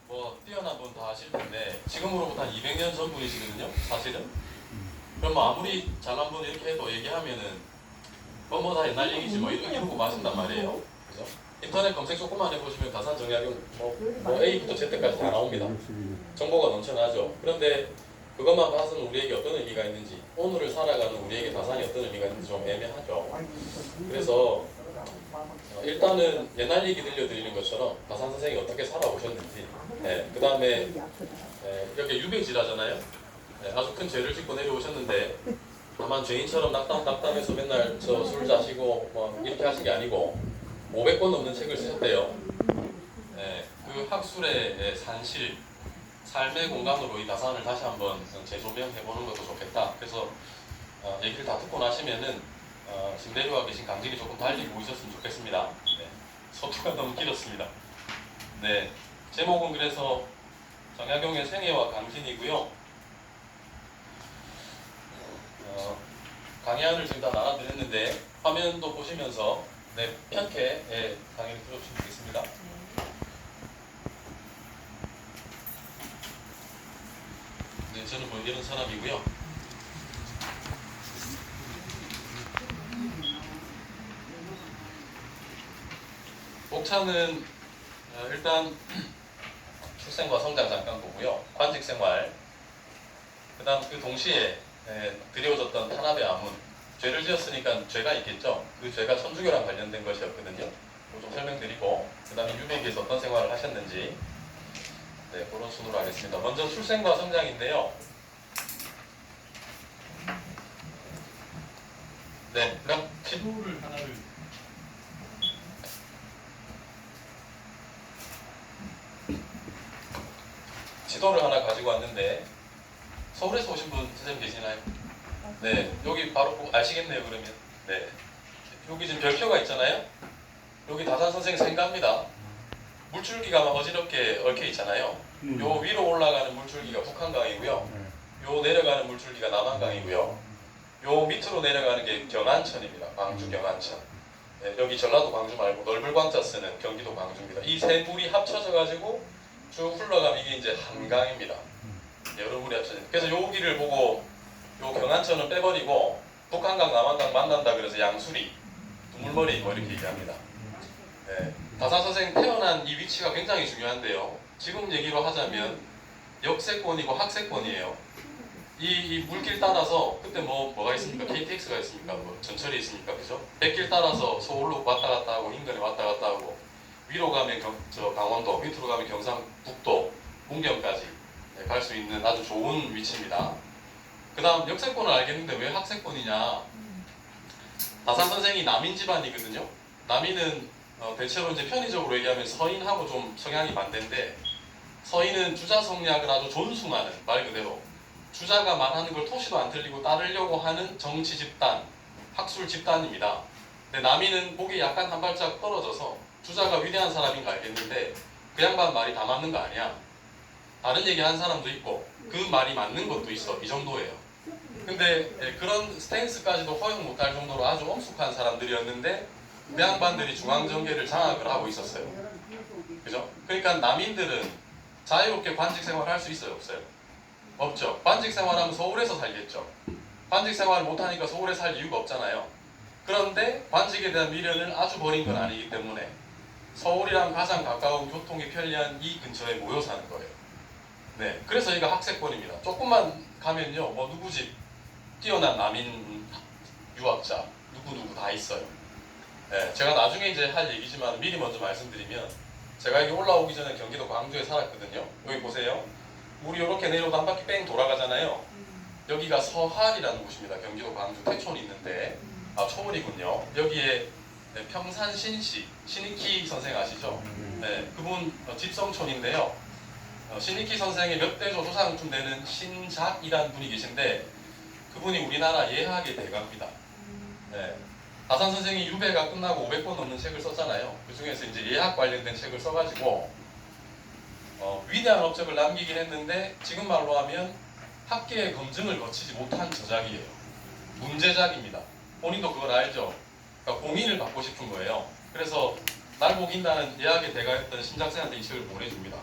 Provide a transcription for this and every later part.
뭐 뛰어난 분 다 아실 텐데 지금으로부터 한 200년 전 분이시거든요. 사실은. 그럼 뭐 아무리 잘난 분 이렇게 해도 얘기하면은 뭐 다 옛날 얘기지 뭐 이러고 마신단 말이에요. 그죠? 인터넷 검색 조금만 해보시면 다산 정약용 뭐 A부터 Z까지 다 나옵니다. 정보가 넘쳐나죠. 그런데 그것만 봐서는 우리에게 어떤 의미가 있는지, 오늘을 살아가는 우리에게 다산이 어떤 의미가 있는지 좀 애매하죠. 그래서 일단은 옛날 얘기 들려드리는 것처럼 다산 선생이 어떻게 살아오셨는지, 그 다음에 이렇게 유배지라잖아요. 아주 큰 죄를 짓고 내려오셨는데 다만 죄인처럼 낙담해서 맨날 저 술 자시고 뭐 이렇게 하신 게 아니고 500권 넘는 책을 쓰셨대요. 그 학술의 산실, 삶의 공간으로 이 다산을 다시 한번 재조명해보는 것도 좋겠다. 그래서 얘기를 다 듣고 나시면은 지금 내려와 계신 강진이 조금 달리 보이셨으면 좋겠습니다. 속도가 너무 길었습니다. 네, 제목은 그래서 정약용의 생애와 강진이고요. 강의안을 지금 다 나눠드렸는데 화면도 보시면서 편케 강의를 들어주시면 되겠습니다. 네, 저는 뭐 이런 사람이고요. 목차는 일단 출생과 성장 잠깐 보고요. 관직생활, 그 다음 그 동시에 드려졌던 탄압의 아문, 죄를 지었으니까 죄가 있겠죠. 그 죄가 천주교랑 관련된 것이었거든요. 좀 설명드리고 그 다음에 유배기에서 어떤 생활을 하셨는지 그런 순으로 하겠습니다. 먼저 출생과 성장인데요. 그럼 지도를 하나를 지도를 하나 가지고 왔는데 서울에서 오신 분 선생님 계시나요? 여기 바로 아시겠네요. 그러면 여기 지금 별표가 있잖아요. 여기 다산 선생 생가입니다. 물줄기가 막 어지럽게 얽혀 있잖아요. 요 위로 올라가는 물줄기가 북한강이고요. 요 내려가는 물줄기가 남한강이고요. 요 밑으로 내려가는 게 경안천입니다. 광주 경안천. 여기 전라도 광주 말고 넓을 광자 쓰는 경기도 광주입니다. 이 세 물이 합쳐져 가지고 쭉 흘러가면 이게 이제 한강입니다. 여러 물이 합쳐져. 그래서 여기를 보고 요 경안천은 빼버리고 북한강 남한강 만난다 그래서 양수리 두물머리 뭐 이렇게 얘기합니다. 다산 선생 태어난 이 위치가 굉장히 중요한데요. 지금 얘기로 하자면 역세권이고 학세권이에요. 이 물길 따라서 그때 뭐가 있습니까? KTX가 있습니까? 뭐 전철이 있습니까? 그죠? 백길 따라서 서울로 왔다 갔다 하고 인근에 왔다 갔다 하고 위로 가면 강원도, 밑으로 가면 경상북도, 문경까지 갈 수 있는 아주 좋은 위치입니다. 그 다음 역세권을 알겠는데 왜 학세권이냐? 다산 선생이 남인 집안이거든요. 남인은 대체로 이제 편의적으로 얘기하면 서인하고 좀 성향이 반대인데 서인은 주자 성리학을 아주 존숭하는 말 그대로 주자가 말하는 걸 토시도 안 틀리고 따르려고 하는 정치 집단, 학술 집단입니다. 근데 남인은 보기 약간 한 발짝 떨어져서 주자가 위대한 사람인 거 알겠는데 그 양반 말이 다 맞는 거 아니야. 다른 얘기 하는 사람도 있고 그 말이 맞는 것도 있어. 이 정도예요. 근데 그런 스탠스까지도 허용 못할 정도로 아주 엄숙한 사람들이었는데 그 양반들이 중앙정계를 장악을 하고 있었어요. 그죠? 그러니까 남인들은 자유롭게 관직 생활을 할 수 있어요? 없어요? 없죠. 관직 생활하면 서울에서 살겠죠. 관직 생활을 못하니까 서울에 살 이유가 없잖아요. 그런데 관직에 대한 미련을 아주 버린 건 아니기 때문에 서울이랑 가장 가까운 교통이 편리한 이 근처에 모여 사는 거예요. 그래서 이거 학세권입니다. 조금만 가면요, 뭐 누구 집 뛰어난 남인 유학자 누구 다 있어요. 제가 나중에 이제 할 얘기지만 미리 먼저 말씀드리면 제가 여기 올라오기 전에 경기도 광주에 살았거든요. 여기 보세요. 물이 이렇게 내려도 한 바퀴 뺑 돌아가잖아요. 여기가 서할이라는 곳입니다. 경기도 광주 태촌이 있는데 초원이군요. 여기에 평산신씨 신익희 선생 아시죠? 그분 집성촌인데요. 신익희 선생의 몇 대조 조상쯤 되는 신작이라는 분이 계신데 그분이 우리나라 예학의 대가입니다. 다산 선생이 유배가 끝나고 500권 넘는 책을 썼잖아요. 그 중에서 이제 예학 관련된 책을 써가지고 위대한 업적을 남기긴 했는데 지금 말로 하면 학계의 검증을 거치지 못한 저작이에요. 문제작입니다. 본인도 그걸 알죠. 그러니까 공인을 받고 싶은 거예요. 그래서 날 먹인다는 예학의 대가였던 신작생한테 이 책을 보내줍니다.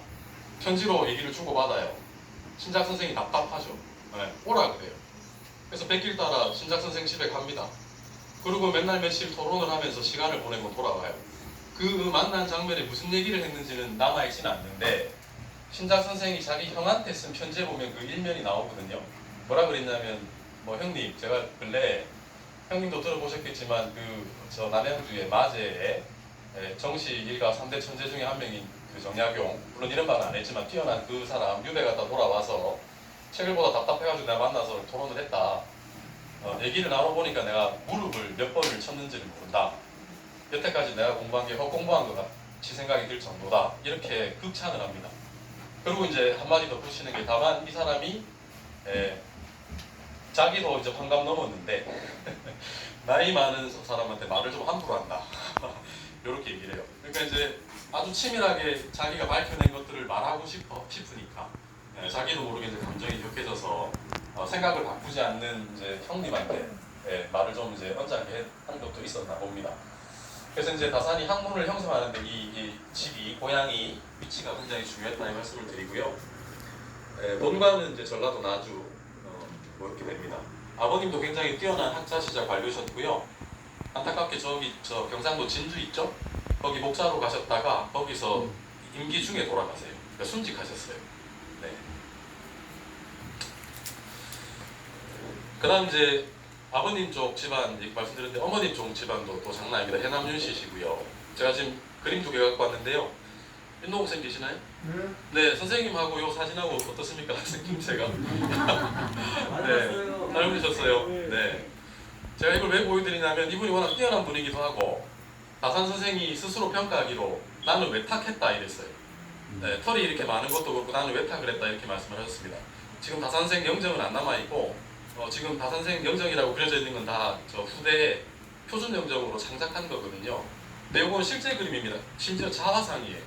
편지로 얘기를 주고받아요. 신작 선생이 답답하죠. 네, 오라 그래요. 그래서 백길 따라 신작 선생 집에 갑니다. 그리고 맨날 며칠 토론을 하면서 시간을 보내고 돌아와요. 그 만난 장면에 무슨 얘기를 했는지는 남아있진 않는데 신작 선생이 자기 형한테 쓴 편지에 보면 그 일면이 나오거든요. 뭐라 그랬냐면 뭐 형님 제가 근래 형님도 들어보셨겠지만 저 남양주의 마제에 정시 일가 3대 천재 중에 한 명인 그 정약용, 물론 이런 말은 안 했지만 뛰어난 그 사람 유배 갔다 돌아와서 책을 보다 답답해가지고 내가 만나서 토론을 했다. 얘기를 나눠보니까 내가 무릎을 몇 번을 쳤는지를 모른다. 여태까지 내가 공부한 게 헛공부한 것 같이 생각이 들 정도다. 이렇게 극찬을 합니다. 그리고 이제 한마디 더 붙이는 게 다만 이 사람이 자기도 이제 환갑 넘었는데 나이 많은 사람한테 말을 좀 함부로 한다. 이렇게 얘기를 해요. 그러니까 이제 아주 치밀하게 자기가 밝혀낸 것들을 말하고 싶으니까 자기도 모르게 이제 감정이 격해져서 생각을 바꾸지 않는 이제 형님한테 말을 좀 이제 언짢게 한 것도 있었나 봅니다. 그래서 이제 다산이 학문을 형성하는데 이 집이 고향이 위치가 굉장히 중요했다는 말씀을 드리고요. 본관은 이제 전라도 나주 뭐 이렇게 됩니다. 아버님도 굉장히 뛰어난 학자 시절 관료셨고요. 안타깝게 저 경상도 진주 있죠? 거기 목사로 가셨다가 거기서 임기 중에 돌아가세요. 그러니까 순직하셨어요. 네. 그다음 이제 아버님 쪽 집안 말씀드렸는데 어머님 쪽 집안도 또 장난 아닙니다. 해남 윤씨시고요. 제가 지금 그림 2개 갖고 왔는데요. 윤동욱 선생님 계시나요? 네, 선생님하고 요 사진하고 어떻습니까? 생김새가. 네, 잘 보셨어요. 네. 제가 이걸 왜 보여드리냐면 이분이 워낙 뛰어난 분이기도 하고 다산 선생이 스스로 평가하기로 나는 외탁했다 이랬어요. 네, 털이 이렇게 많은 것도 그렇고 나는 외탁을 했다 이렇게 말씀을 하셨습니다. 지금 다산 선생 영정은 안 남아있고 지금 다산 선생 영정이라고 그려져 있는 건 다 저 후대에 표준 영정으로 창작한 거거든요. 근데 이건 실제 그림입니다. 심지어 자화상이에요.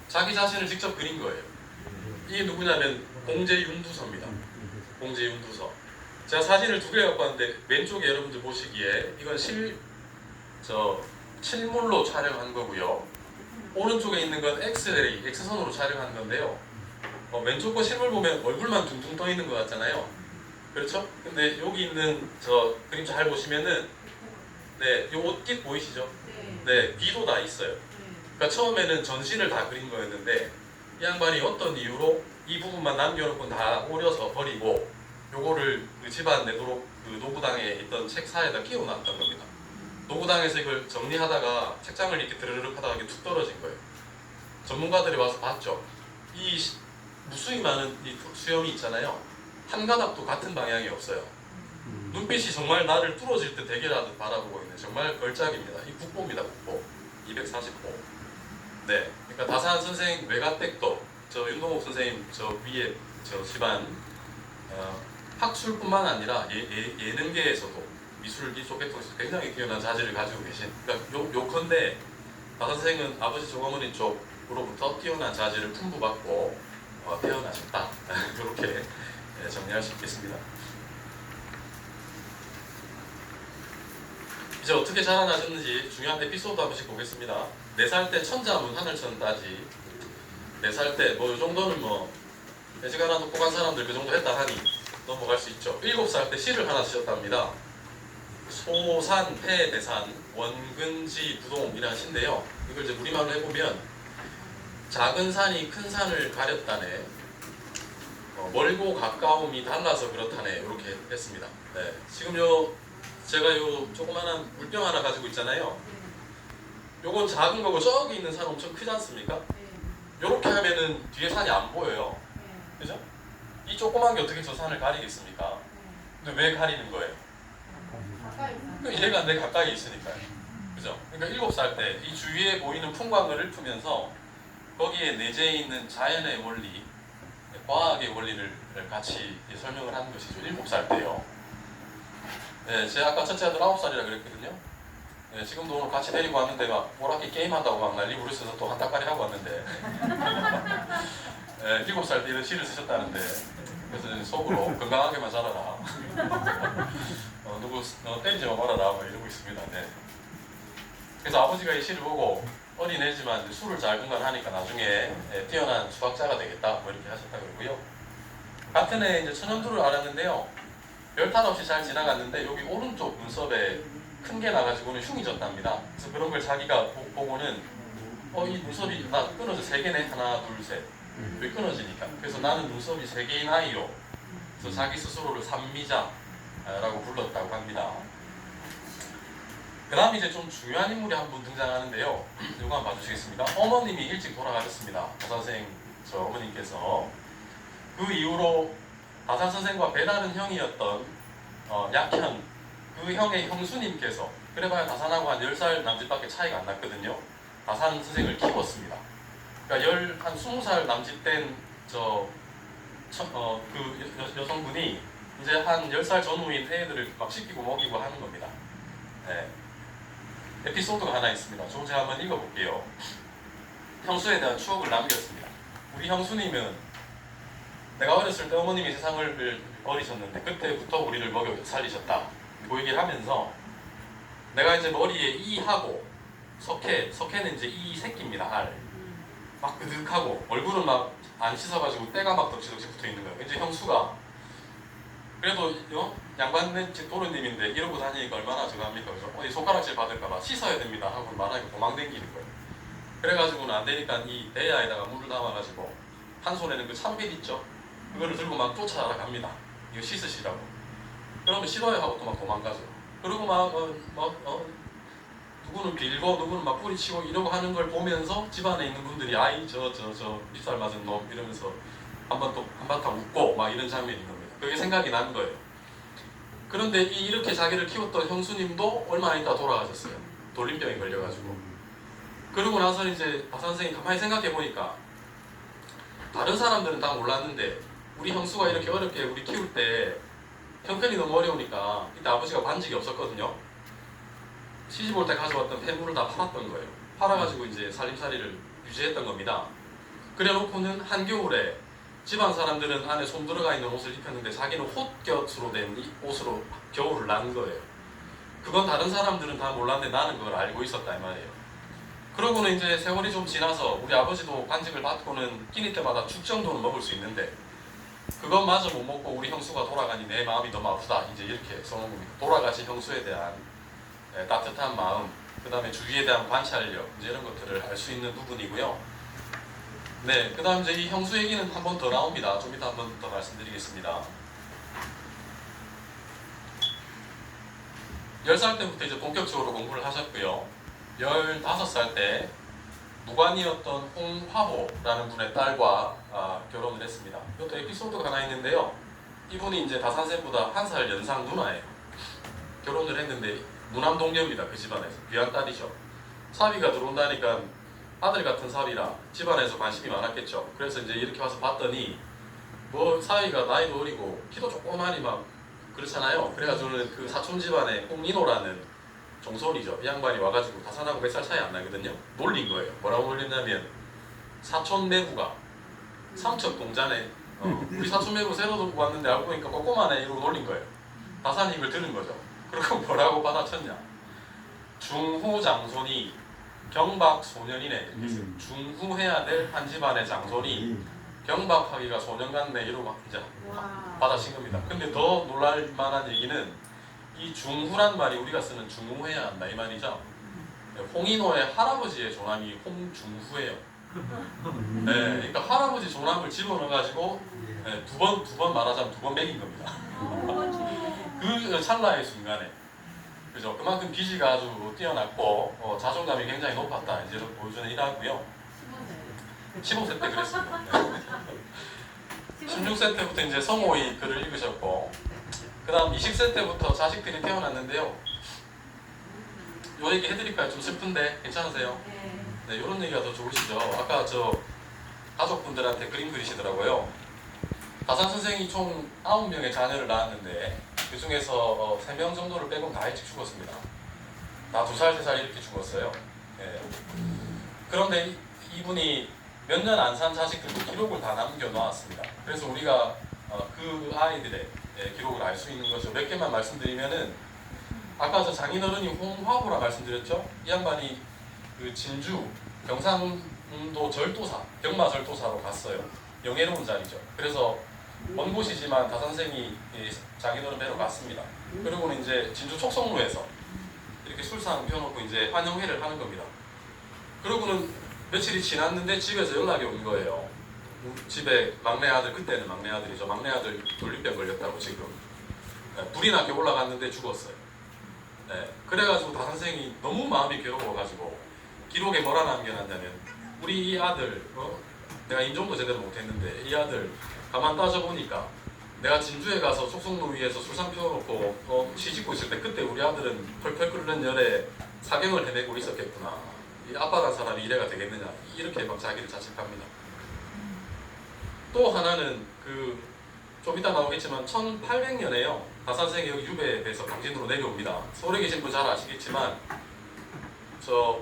자기 자신을 직접 그린 거예요. 이게 누구냐면 공제윤두서입니다. 공제윤두서. 제가 사진을 2개 갖고 왔는데 왼쪽에 여러분들 보시기에 이건 실물로 촬영한 거고요. 오른쪽에 있는 건 엑스레이, X선으로 촬영한 건데요. 왼쪽 거 실물 보면 얼굴만 둥둥 떠 있는 것 같잖아요. 그렇죠? 근데 여기 있는 저 그림 잘 보시면은 네, 이 옷깃 보이시죠? 네, 귀도 다 있어요. 그러니까 처음에는 전신을 다 그린 거였는데 이 양반이 어떤 이유로 이 부분만 남겨놓고 다 오려서 버리고 요거를 그 집안 내도록 그 노구당에 있던 책사에다 끼워놨던 겁니다. 노구당에서 이걸 정리하다가 책장을 이렇게 드르륵 하다가 이게 툭 떨어진 거예요. 전문가들이 와서 봤죠. 이 무수히 많은 이 수염이 있잖아요. 한 가닥도 같은 방향이 없어요. 눈빛이 정말 나를 뚫어질 듯 대기라듯 바라보고 있는 정말 걸작입니다. 이 국보입니다. 국보 240호. 네, 그러니까 다산 선생 외가댁도 저 윤동욱 선생님 저 위에 저 집안 학술뿐만 아니라 예능계에서도 미술기 쪽에서 굉장히 뛰어난 자질을 가지고 계신. 그러니까 요컨대 다산 선생은 아버지 조어머니 쪽으로부터 뛰어난 자질을 풍부받고 태어나셨다. 이렇게 정리할 수 있겠습니다. 이제 어떻게 자라나셨는지 중요한 에피소드 한 번씩 보겠습니다. 4살 때 천자문 하늘천 따지. 4살 때 뭐 이 정도는 뭐 애지간한 똑똑한 사람들 그 정도 했다 하니 넘어갈 수 있죠. 7살 때 시를 하나 쓰셨답니다. 소산, 폐대산, 원근지, 부동이라는 시인데요. 이걸 이제 우리말로 해보면 작은 산이 큰 산을 가렸다네. 멀고 가까움이 달라서 그렇다네. 이렇게 했습니다. 네. 지금 제가 요 조그만한 물병 하나 가지고 있잖아요. 요건 작은 거고 저기 있는 산 엄청 크지 않습니까? 요렇게 하면은 뒤에 산이 안 보여요. 그죠? 이 조그만 게 어떻게 저 산을 가리겠습니까? 근데 왜 가리는 거예요? 얘가 내 가까이 있으니까요. 그죠? 그러니까 7살 때 이 주위에 보이는 풍광을 읊으면서 거기에 내재해 있는 자연의 원리, 과학의 원리를 같이 설명을 하는 것이죠. 7살 때요. 네, 제가 아까 첫째 아들 9살이라 그랬거든요. 네, 지금도 오늘 같이 데리고 왔는데 막 오락기 게임한다고 막 난리 부르셔서 또 한따까리 하고 왔는데 네, 7살 때 이런 시를 쓰셨다는데 그래서 속으로 건강하게만 자라라. 누구 때리지 말아라 막 이러고 있습니다. 네. 그래서 아버지가 이 시를 보고 어린애지만 이제 술을 잘 분간하니까 나중에 뛰어난 수학자가 되겠다 뭐 이렇게 하셨다 그러고요. 같은 해 이제 천연두를 알았는데요. 별탈 없이 잘 지나갔는데 여기 오른쪽 눈썹에 큰 게 나가지고는 흉이 졌답니다. 그래서 그런 걸 자기가 보고는 이 눈썹이 나 끊어져 3개네 하나 둘 셋. 왜 끊어지니까. 그래서 나는 눈썹이 3개인 아이요. 그래서 자기 스스로를 삼미자라고 불렀다고 합니다. 그 다음 이제 좀 중요한 인물이 한 분 등장하는데요. 이거 한번 봐주시겠습니다. 어머님이 일찍 돌아가셨습니다. 다산선생 저 어머님께서. 그 이후로 다산선생과 배다른 형이었던 약현, 그 형의 형수님께서 그래봐야 다산하고 한 10살 남짓밖에 차이가 안 났거든요. 다산선생을 키웠습니다. 그러니까 한 20살 남짓 된 그 여성분이 이제 한 10살 전후인 애들을 막 씻기고 먹이고 하는 겁니다. 네. 에피소드가 하나 있습니다. 좀 제가 한번 읽어볼게요. 형수에 대한 추억을 남겼습니다. 우리 형수님은 내가 어렸을 때 어머님이 세상을 버리셨는데 그때부터 우리를 먹여 살리셨다. 그 얘기를 하면서 내가 이제 머리에 이하고 석회는 이제 이 새끼입니다. 알. 막 그득하고 얼굴은 막 안 씻어가지고 때가 막 덕지덕지 붙어 있는 거예요. 이제 형수가 그래도 양반네 도련님인데 이러고 다니니까 얼마나 저거 합니까? 그죠? 어디 손가락질 받을까봐 씻어야 됩니다 하고 말하니까 도망댕기는 거예요. 그래가지고는 안 되니까 이 대야에다가 물을 담아가지고 한 손에는 그 참빗 있죠? 그거를 들고 막 쫓아갑니다. 이거 씻으시라고. 그러면 싫어요 하고 또 막 도망가죠. 그리고 누구는 빌고 누구는 막 뿌리치고 이러고 하는 걸 보면서 집안에 있는 분들이 아이 저 밉살 맞은 놈 이러면서 한바탕 웃고 막 이런 장면인 겁니다. 그게 생각이 난 거예요. 그런데 이렇게 자기를 키웠던 형수님도 얼마 안 있다 돌아가셨어요. 돌림병에 걸려가지고. 그러고 나서 이제 박 선생이 가만히 생각해 보니까 다른 사람들은 다 몰랐는데 우리 형수가 이렇게 어렵게 우리 키울 때 형편이 너무 어려우니까 이때 아버지가 관직이 없었거든요. 시집 올 때 가져왔던 폐물을 다 팔았던 거예요. 팔아가지고 이제 살림살이를 유지했던 겁니다. 그래 놓고는 한겨울에 집안 사람들은 안에 솜 들어가 있는 옷을 입혔는데 자기는 홑곁으로 된 이 옷으로 겨울을 난 거예요. 그건 다른 사람들은 다 몰랐는데 나는 그걸 알고 있었다 이 말이에요. 그러고는 이제 세월이 좀 지나서 우리 아버지도 관직을 받고는 끼니 때마다 죽 정도는 먹을 수 있는데 그것마저 못 먹고 우리 형수가 돌아가니 내 마음이 너무 아프다 이제 이렇게 써놓은 겁니다. 돌아가신 형수에 대한 따뜻한 마음, 그 다음에 주위에 대한 관찰력 이제 이런 것들을 알 수 있는 부분이고요. 네, 그 다음 이제 이 형수 얘기는 한 번 더 나옵니다. 좀 이따 한 번 더 말씀드리겠습니다. 10살 때부터 이제 본격적으로 공부를 하셨고요. 15살 때 무관이었던 홍화보라는 분의 딸과 결혼을 했습니다. 이것도 에피소드가 하나 있는데요. 이분이 이제 다산쌤보다 1살 연상 누나예요. 결혼을 했는데 무남 동녀입니다. 그 집안에서. 귀한 딸이죠. 사위가 들어온다니까 아들 같은 사위라 집안에서 관심이 많았겠죠. 그래서 이제 이렇게 와서 봤더니 뭐 사위가 나이도 어리고 키도 조그마니 막 그렇잖아요. 그래가지고는 그 사촌 집안에 홍인호라는 종손이죠. 이 양반이 와가지고 다산하고 몇 살 차이 안 나거든요. 놀린 거예요. 뭐라고 놀렸냐면 사촌 매부가 삼척 동자네. 우리 사촌 매부 새로 들고 왔는데 알고 보니까 꼬꼬마네 이러고 놀린 거예요. 다산 입을 들은 거죠. 그리고 뭐라고 받아쳤냐. 중후 장손이 경박 소년이네. 중후해야 될 한 집안의 장손이 경박하기가 소년 같네 이러고 이제 받아친 겁니다. 근데 더 놀랄 만한 얘기는 이 중후란 말이 우리가 쓰는 중후해야 한다 이 말이죠. 홍인호의 할아버지의 조남이 홍중후예요. 네, 그러니까 할아버지 조남을 집어넣어가지고 두 번 말하자면 2번 매긴 겁니다. 그 찰나의 순간에 그죠? 그만큼 기지가 아주 뛰어났고 자존감이 굉장히 높았다 이제 보여주는 일하고요. 15세 때 그랬습니다. 네. 16세 때부터 이제 성호의 글을 읽으셨고 그 다음 20세 때부터 자식들이 태어났는데요. 요 얘기 해드릴까요? 좀 슬픈데 괜찮으세요? 네, 이런 얘기가 더 좋으시죠? 아까 저 가족분들한테 그림 그리시더라고요. 다산 선생이 총 9명의 자녀를 낳았는데 그 중에서 3명 정도를 빼고 다 일찍 죽었습니다. 다 2살, 3살 이렇게 죽었어요. 네. 그런데 이분이 몇 년 안 산 자식들도 기록을 다 남겨놓았습니다. 그래서 우리가 그 아이들의 기록을 알 수 있는 거죠. 몇 개만 말씀드리면은 아까 저 장인어른이 홍화보라 말씀드렸죠? 이 양반이 그 진주 경상도 절도사, 병마 절도사로 갔어요. 영예로운 자리죠. 그래서 먼 곳이지만 다선생이 장인어른 뵈러 갔습니다. 그리고는 이제 진주 촉성로에서 이렇게 술상 펴놓고 이제 환영회를 하는 겁니다. 그러고는 며칠이 지났는데 집에서 연락이 온 거예요. 집에 막내 아들, 그때는 막내 아들이죠. 막내 아들 돌림병 걸렸다고 지금. 불이 나게 올라갔는데 죽었어요. 그래가지고 다선생이 너무 마음이 괴로워가지고 기록에 뭐라 남겨놨냐면 우리 이 아들, 내가 인정도 제대로 못했는데 이 아들 가만 따져보니까 내가 진주에 가서 촉성로 위에서 술상 펴놓고 시집고 있을 때 그때 우리 아들은 펄펄 끓는 열에 사경을 헤매고 있었겠구나. 이 아빠란 사람이 이래가 되겠느냐. 이렇게 막 자기를 자책합니다. 또 하나는 좀 이따 나오겠지만 1800년에요. 다선생이 여기 유배에서 강진으로 내려옵니다. 서울에 계신 분 잘 아시겠지만 저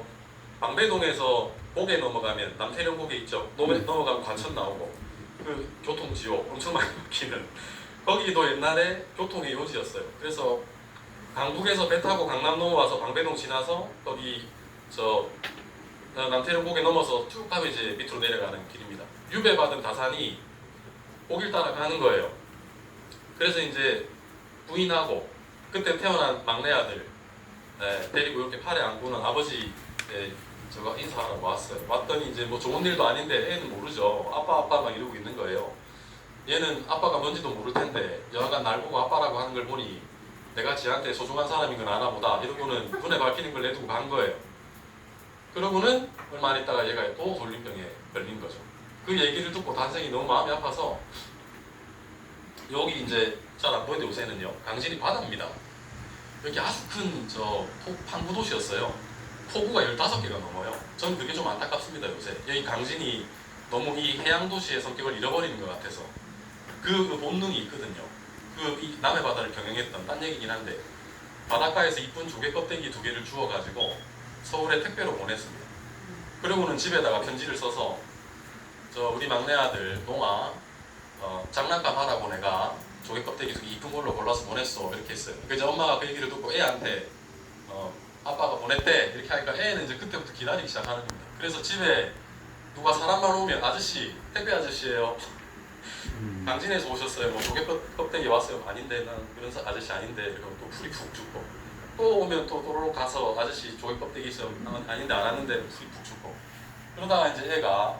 방배동에서 고개 넘어가면 남태령 고개 있죠. 넘어가면 과천 나오고 그 교통지옥 엄청 많이 막히는 거기도 옛날에 교통의 요지였어요. 그래서 강북에서 배 타고 강남 넘어와서 방배동 지나서 거기 남태령 고개 넘어서 쭉 가면 이제 밑으로 내려가는 길입니다. 유배받은 다산이 거길 따라 가는 거예요. 그래서 이제 부인하고 그때 태어난 막내 아들 데리고 이렇게 팔에 안고는 아버지 저가 인사하라고 왔어요. 왔더니 이제 뭐 좋은 일도 아닌데 애는 모르죠. 아빠 막 이러고 있는 거예요. 얘는 아빠가 뭔지도 모를 텐데 여하간 날 보고 아빠라고 하는 걸 보니 내가 지한테 소중한 사람인 건 아나 보다 이러고는 눈에 밟히는 걸 내두고 간 거예요. 그러고는 얼마 안 있다가 얘가 또 돌림병에 걸린 거죠. 그 얘기를 듣고 단생이 너무 마음이 아파서 여기 이제 잘 안 보이는데 요새는요 강진이 바다입니다. 여기 아주 큰 항구 도시였어요. 포구가 15개가 넘어요. 전 그게 좀 안타깝습니다 요새. 여기 강진이 너무 이 해양 도시의 성격을 잃어버리는 것 같아서 그 본능이 있거든요. 이 남해 바다를 경영했던 딴 얘기긴 한데 바닷가에서 이쁜 조개 껍데기 2개를 주워가지고 서울에 택배로 보냈습니다. 그리고는 집에다가 편지를 써서 우리 막내 아들 동아 장난감 하라고 내가 조개 껍데기 되게 이쁜 걸로 골라서 보냈어 이렇게 했어요. 그래서 엄마가 그 얘기를 듣고 애한테 아빠가 보냈대 이렇게 하니까 애는 이제 그때부터 기다리기 시작하는 겁니다. 그래서 집에 누가 사람만 오면 아저씨 택배 아저씨예요. 강진에서 오셨어요. 뭐 조개 껍데기 왔어요. 아닌데 난 그런 아저씨 아닌데 이러면 또 풀이 푹 죽고 또 오면 또 또로록 가서 아저씨 조개 껍데기 있어 아닌데 안 왔는데 풀이 푹 죽고 그러다가 이제 애가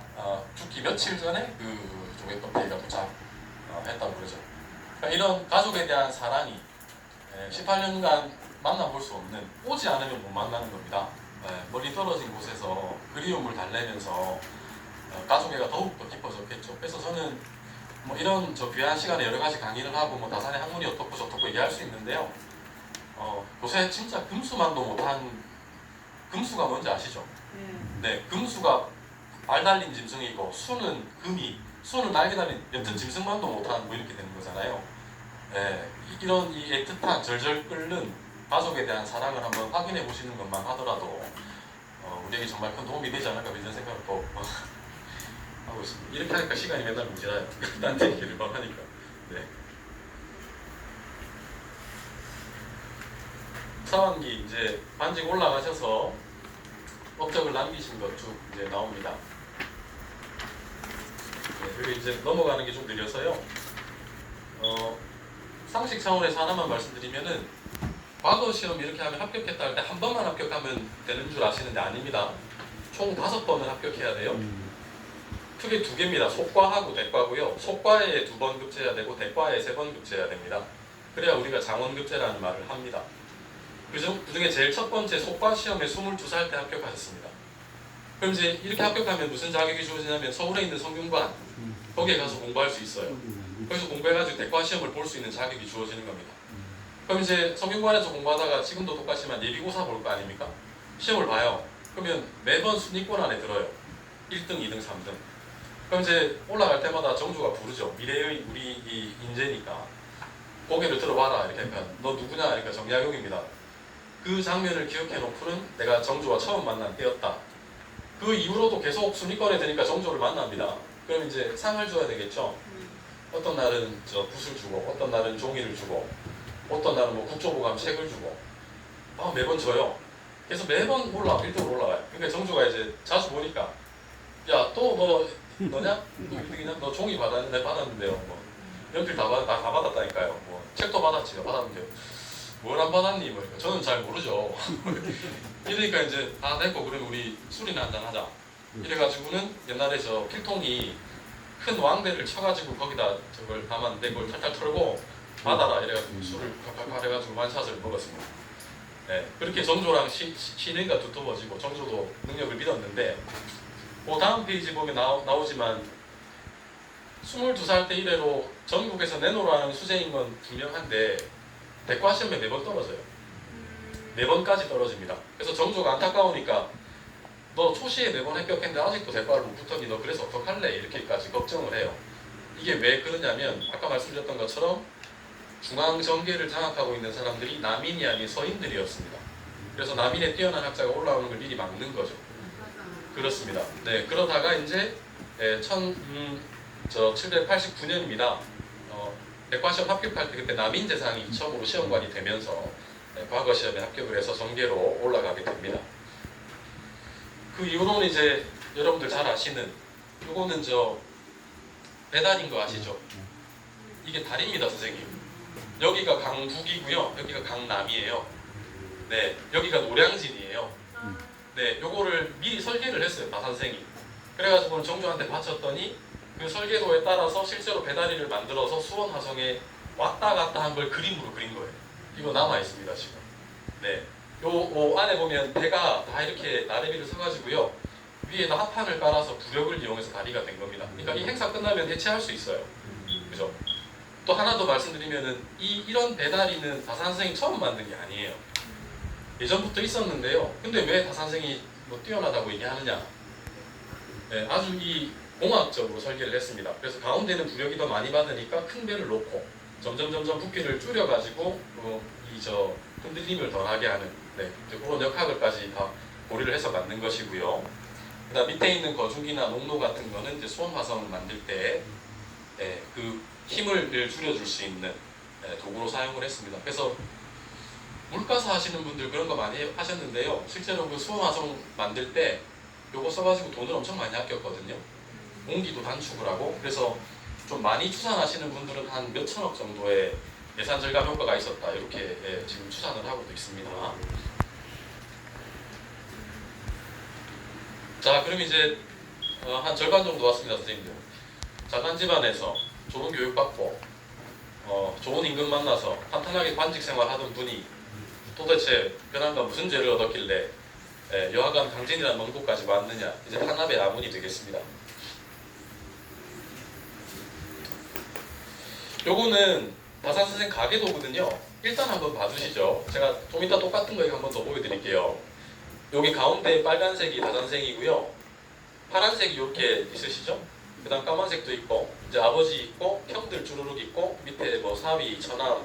죽기 며칠 전에 그 조개 껍데기가 도착했다고 그러죠. 그러니까 이런 가족에 대한 사랑이 18년간 만나볼 수 없는 오지 않으면 못 만나는 겁니다. 멀리 떨어진 곳에서 그리움을 달래면서 가족애가 더욱더 깊어졌겠죠. 그래서 저는 뭐 이런 귀한 시간에 여러 가지 강의를 하고 뭐 다산의 학문이 어떻고 저떻고 얘기할 수 있는데요. 요새 진짜 금수만도 못한 금수가 뭔지 아시죠? 네, 금수가 말 달린 짐승이고 수는 금이 수는 날개 달린 옅은 짐승만도 못한 뭐 이렇게 되는 거잖아요. 이런 이 애틋한 절절 끓는 가족에 대한 사랑을 한번 확인해 보시는 것만 하더라도 우리에게 정말 큰 도움이 되지 않을까 이런 생각을 또 하고 있습니다. 이렇게 하니까 시간이 맨날 무지라요. 딴 얘기를 막 하니까. 네. 사원기 이제 반직 올라가셔서 업적을 남기신 것 쭉 이제 나옵니다. 여기 이제 넘어가는 게 좀 느려서요. 상식 차원에서 하나만 말씀드리면은 과거 시험 이렇게 하면 합격했다 할 때 한 번만 합격하면 되는 줄 아시는데 아닙니다. 총 5번을 합격해야 돼요. 크게 2개입니다. 속과하고 대과고요. 속과에 2번 급제해야 되고 대과에 3번 급제해야 됩니다. 그래야 우리가 장원급제라는 말을 합니다. 그중에 제일 첫 번째 속과 시험에 22살 때 합격하셨습니다. 그럼 이제 이렇게 합격하면 무슨 자격이 주어지냐면 서울에 있는 성균관 거기에 가서 공부할 수 있어요. 거기서 공부해가지고 대과 시험을 볼 수 있는 자격이 주어지는 겁니다. 그럼 이제 성균관에서 공부하다가 지금도 똑같지만 예비고사 볼 거 아닙니까? 시험을 봐요. 그러면 매번 순위권 안에 들어요. 1등, 2등, 3등. 그럼 이제 올라갈 때마다 정주가 부르죠. 미래의 우리 이 인재니까 고개를 들어봐라 이렇게 하니까 너 누구냐 그러니까 정약용입니다. 그 장면을 기억해 놓고는 내가 정주와 처음 만난 때였다. 그 이후로도 계속 순위권에 드니까 정조를 만납니다. 그럼 이제 상을 줘야 되겠죠. 어떤 날은 붓을 주고, 어떤 날은 종이를 주고, 어떤 날은 뭐 국조보감 책을 주고, 매번 줘요. 그래서 매번 1등으로 올라와요. 그러니까 정조가 이제 자주 보니까 야 또 너 너냐? 너 1등이냐? 너 종이 받았는데 네, 받았는데요. 뭐 연필 다 받았다니까요. 뭐 책도 받았지요. 받았는데요. 뭘 안 받았니? 뭐 저는 잘 모르죠. 이러니까 이제 다 됐고 그러면 우리 술이나 한잔 하자. 이래가지고는 옛날에 저 필통이 큰 왕대를 쳐가지고 거기다 저걸 담았는데 그걸 탈탈 털고 받아라 이래가지고 술을 팍팍 해가지고 완샷을 먹었습니다. 네, 그렇게 정조랑 신의가 두터워지고 정조도 능력을 믿었는데 그 다음 페이지 보면 나오지만 22살 때 이래로 전국에서 내노라는 수재인 건 분명한데 대과 시험에 매번 떨어져요. 4번까지 떨어집니다. 그래서 정조가 안타까우니까 너 초시에 4번 합격했는데 아직도 대과를 못 붙었니? 너 그래서 어떡할래? 이렇게까지 걱정을 해요. 이게 왜 그러냐면 아까 말씀드렸던 것처럼 중앙정계를 장악하고 있는 사람들이 남인이 아닌 서인들이었습니다. 그래서 남인의 뛰어난 학자가 올라오는 걸 미리 막는 거죠. 그렇습니다. 네, 그러다가 이제 789년입니다. 대과시험 합격할 때 그때 남인재상이 처음으로 시험관이 되면서 과거 시험에 합격을 해서 정계로 올라가게 됩니다. 그 이후로는 이제 여러분들 잘 아시는 요거는 저 배달인 거 아시죠? 이게 달입니다, 선생님. 여기가 강북이고요. 여기가 강남이에요. 네, 여기가 노량진이에요. 네, 요거를 미리 설계를 했어요, 다 선생이. 그래가지고 정조한테 바쳤더니 그 설계도에 따라서 실제로 배다리를 만들어서 수원 화성에 왔다 갔다 한 걸 그림으로 그린 거예요. 이거 남아 있습니다, 지금. 네, 요 안에 보면 배가 다 이렇게 나래비를 서가지고요. 위에다 합판을 깔아서 부력을 이용해서 다리가 된 겁니다. 그러니까 이 행사 끝나면 대체할 수 있어요. 그죠? 또 하나 더 말씀드리면은 이런 배다리는 다산생이 처음 만든 게 아니에요. 예전부터 있었는데요. 근데 왜 다산생이 뭐 뛰어나다고 얘기하느냐? 네, 아주 이 공학적으로 설계를 했습니다. 그래서 가운데는 부력이 더 많이 받으니까 큰 배를 놓고 점점 부피를 줄여가지고 흔들림을 덜하게 하는 그런 역학을까지 다 고려를 해서 만든 것이고요. 그다음 밑에 있는 거중기나 농로 같은 거는 이제 수원 화성을 만들 때 그 힘을 줄여줄 수 있는 도구로 사용을 했습니다. 그래서 물가사 하시는 분들 그런 거 많이 하셨는데요. 실제로 그 수원 화성 만들 때 요거 써가지고 돈을 엄청 많이 아꼈거든요. 공기도 단축을 하고 그래서 좀 많이 추산하시는 분들은 한 몇천억 정도의 예산 절감 효과가 있었다 이렇게 지금 추산을 하고도 있습니다. 자, 그럼 이제 한 절반 정도 왔습니다, 선생님들. 작은 집안에서 좋은 교육받고 좋은 임금 만나서 탄탄하게 관직 생활하던 분이 도대체 변한가 무슨 죄를 얻었길래 여하간 강진이라는 먼 곳까지 왔느냐. 이제 탄압의 아문이 되겠습니다. 요거는 다산 선생 가계도거든요. 일단 한번 봐주시죠. 제가 좀 이따 똑같은 거 한번 더 보여드릴게요. 여기 가운데 빨간색이 다산생이고요. 파란색이 이렇게 있으시죠? 그 다음 까만색도 있고 이제 아버지 있고 형들 주르륵 있고 밑에 뭐 사위, 처남,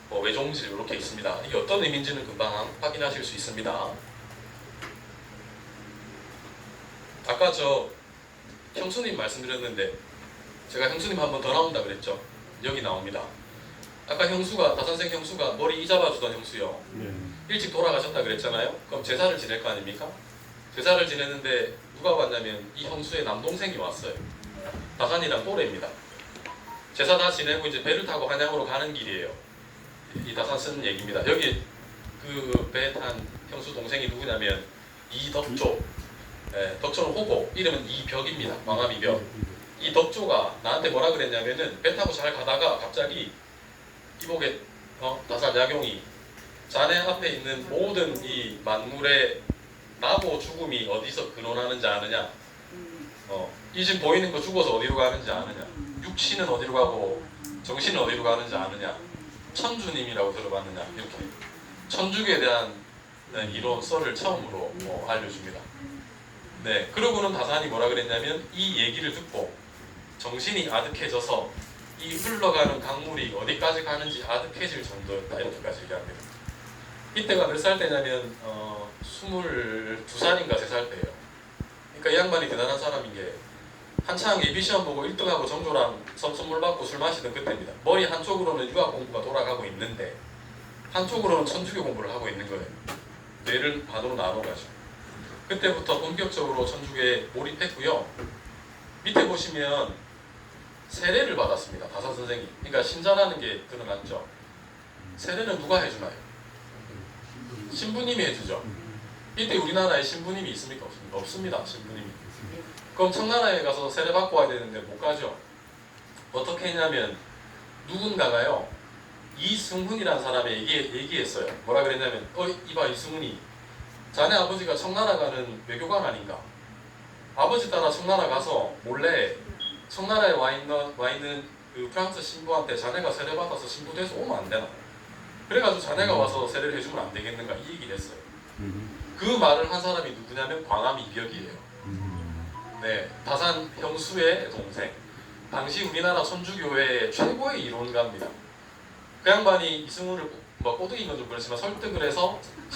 뭐 외종질 이렇게 있습니다. 이게 어떤 의미인지는 금방 확인하실 수 있습니다. 아까 저 형수님 말씀드렸는데 제가 형수님 한 번 더 나온다 그랬죠? 여기 나옵니다. 아까 형수가 다산생 형수가 머리 이 잡아주던 형수요. 일찍 돌아가셨다 그랬잖아요. 그럼 제사를 지낼 거 아닙니까? 제사를 지냈는데 누가 왔냐면 이 형수의 남동생이 왔어요. 다산이랑 또래입니다. 제사 다 지내고 이제 배를 타고 한양으로 가는 길이에요. 이 다산 쓰는 얘기입니다. 여기 그 배 탄 형수 동생이 누구냐면 이덕조. 덕조는 호고, 이름은 이벽입니다. 왕암이벽. 이 덕조가 나한테 뭐라 그랬냐면은 배 타고 잘 가다가 갑자기 이복에 다산 야경이 자네 앞에 있는 모든 이 만물의 나고 죽음이 어디서 근원하는지 아느냐? 이 지금 보이는 거 죽어서 어디로 가는지 아느냐? 육신은 어디로 가고 정신은 어디로 가는지 아느냐? 천주님이라고 들어봤느냐? 이렇게 천주교에 대한 이론 썰을 처음으로 알려줍니다. 네, 그러고는 다산이 뭐라 그랬냐면 이 얘기를 듣고 정신이 아득해져서 이 흘러가는 강물이 어디까지 가는지 아득해질 정도였다 이렇게까지 얘기합니다. 이때가 몇 살 때냐면 22살인가 3살 때예요. 그러니까 이 양반이 대단한 사람인 게 한창 예비시험 보고 1등하고 정조랑 선물 받고 술 마시던 그때입니다. 머리 한쪽으로는 유학 공부가 돌아가고 있는데 한쪽으로는 천주교 공부를 하고 있는 거예요. 뇌를 반으로 나눠가지고 그때부터 본격적으로 천주교에 몰입했고요. 밑에 보시면 세례를 받았습니다. 다사 선생이. 그러니까 신자라는 게 드러났죠. 세례는 누가 해주나요? 신부님이 해주죠. 이때 우리나라에 신부님이 있습니까? 없습니까? 없습니다. 신부님이. 그럼 청나라에 가서 세례 받고 와야 되는데 못 가죠. 어떻게 했냐면 누군가가요 이승훈이라는 사람이 얘기했어요. 뭐라 그랬냐면 이봐 이승훈이 자네 아버지가 청나라 가는 외교관 아닌가? 아버지 따라 청나라 가서 몰래 청나라에 와 있는 그 프랑스 신부한테 자네가 세례 받아서 신부 돼서 오면 안 되나? 그래가지고 자네가 와서 세례를 해주면 안 되겠는가 이 얘기를 했어요. 그 말을 한 사람이 누구냐면 광암 이벽이에요. 네, 다산 형수의 동생. 당시 우리나라 천주교회의 최고의 이론가입니다. 그 양반이 이승훈을 뭐 꼬드긴 건 좀 그렇지만 설득을 해서